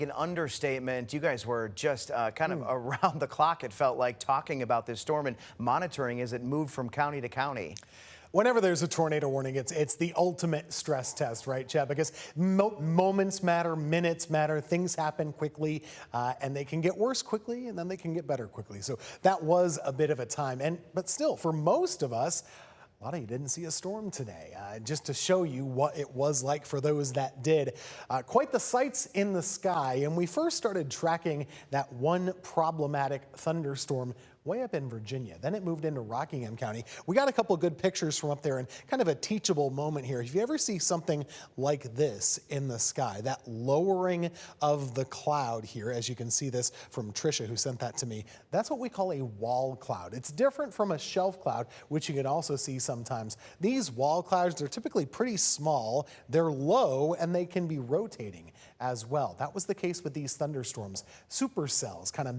An understatement. You guys were just kind of around the clock, it felt like, talking about this storm and monitoring as it moved from county to county. Whenever there's a tornado warning, it's the ultimate stress test, right, Chad? Because moments matter, minutes matter, things happen quickly, and they can get worse quickly, and then they can get better quickly. So that was a bit of a time. But still, for most of us, a lot of you didn't see a storm today. Just to show you what it was like for those that did. Quite the sights in the sky. And we first started tracking that one problematic thunderstorm way up in Virginia. Then it moved into Rockingham County. We got a couple good pictures from up there and kind of a teachable moment here. If you ever see something like this in the sky, that lowering of the cloud here, as you can see this from Trisha who sent that to me, that's what we call a wall cloud. It's different from a shelf cloud, which you can also see sometimes. These wall clouds, they're typically pretty small, they're low, and they can be rotating as well. That was the case with these thunderstorms. Supercells kind of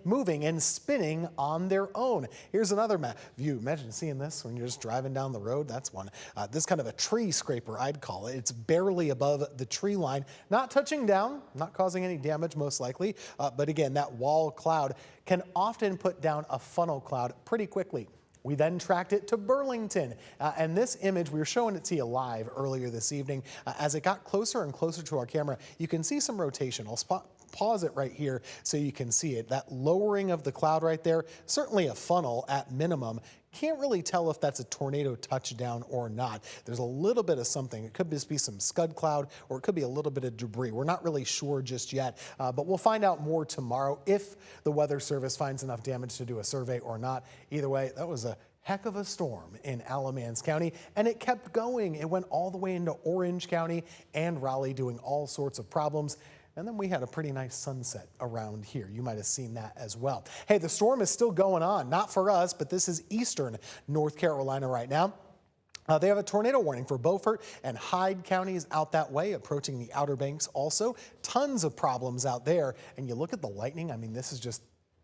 moving and spinning on their own. Here's another view. Imagine seeing this when you're just driving down the road. That's one. This kind of a tree scraper, I'd call it. It's barely above the tree line, not touching down, not causing any damage most likely. But again, that wall cloud can often put down a funnel cloud pretty quickly. We then tracked it to Burlington. And this image, we were showing it to you live earlier this evening. As it got closer and closer to our camera, you can see some rotation. I'll pause it right here so you can see it. That lowering of the cloud right there, certainly a funnel at minimum. Can't really tell if that's a tornado touchdown or not. There's a little bit of something. It could just be some scud cloud, or it could be a little bit of debris. We're not really sure just yet, but we'll find out more tomorrow if the Weather Service finds enough damage to do a survey or not. Either way, that was a heck of a storm in Alamance County, and it kept going. It went all the way into Orange County and Raleigh, doing all sorts of problems. And then we had a pretty nice sunset around here. You might have seen that as well. Hey, the storm is still going on, not for us, but this is eastern North Carolina right now. They have a tornado warning for Beaufort and Hyde counties out that way, approaching the Outer Banks also. Tons of problems out there. And you look at the lightning, I mean, this is just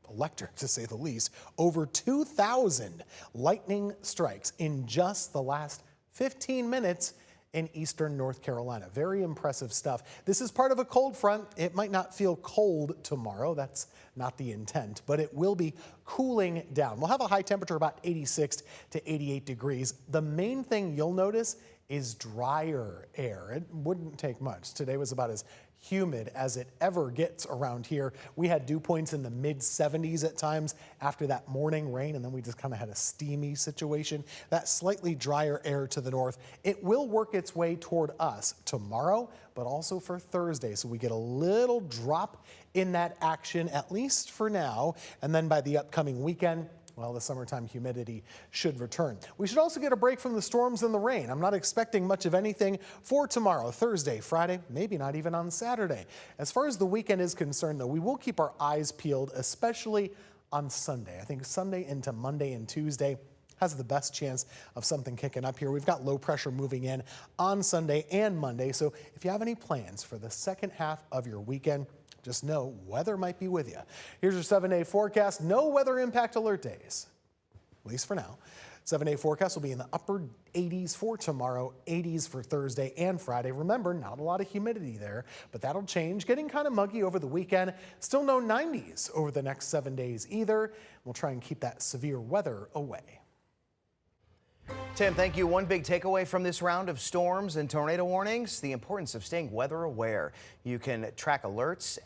electric to say the least. Over 2,000 lightning strikes in just the last 15 minutes in eastern North Carolina. Very impressive stuff. This is part of a cold front. It might not feel cold tomorrow. That's not the intent, but it will be cooling down. We'll have a high temperature about 86 to 88 degrees. The main thing you'll notice is drier air. It wouldn't take much. Today was about as humid as it ever gets around here. We had dew points in the mid 70s at times after that morning rain, and then we just kind of had a steamy situation. That slightly drier air to the north, it will work its way toward us tomorrow, but also for Thursday. So we get a little drop in that action, at least for now. And then by the upcoming weekend, well, the summertime humidity should return. We should also get a break from the storms and the rain. I'm not expecting much of anything for tomorrow, Thursday, Friday, maybe not even on Saturday. As far as the weekend is concerned, though, we will keep our eyes peeled, especially on Sunday. I think Sunday into Monday and Tuesday has the best chance of something kicking up here. We've got low pressure moving in on Sunday and Monday. So if you have any plans for the second half of your weekend, just know weather might be with you. Here's your 7-day forecast. No weather impact alert days, at least for now. 7-day forecast will be in the upper 80s for tomorrow, 80s for Thursday and Friday. Remember, not a lot of humidity there, but that'll change. Getting kind of muggy over the weekend. Still no 90s over the next 7 days either. We'll try and keep that severe weather away. Tim, thank you. One big takeaway from this round of storms and tornado warnings, the importance of staying weather aware. You can track alerts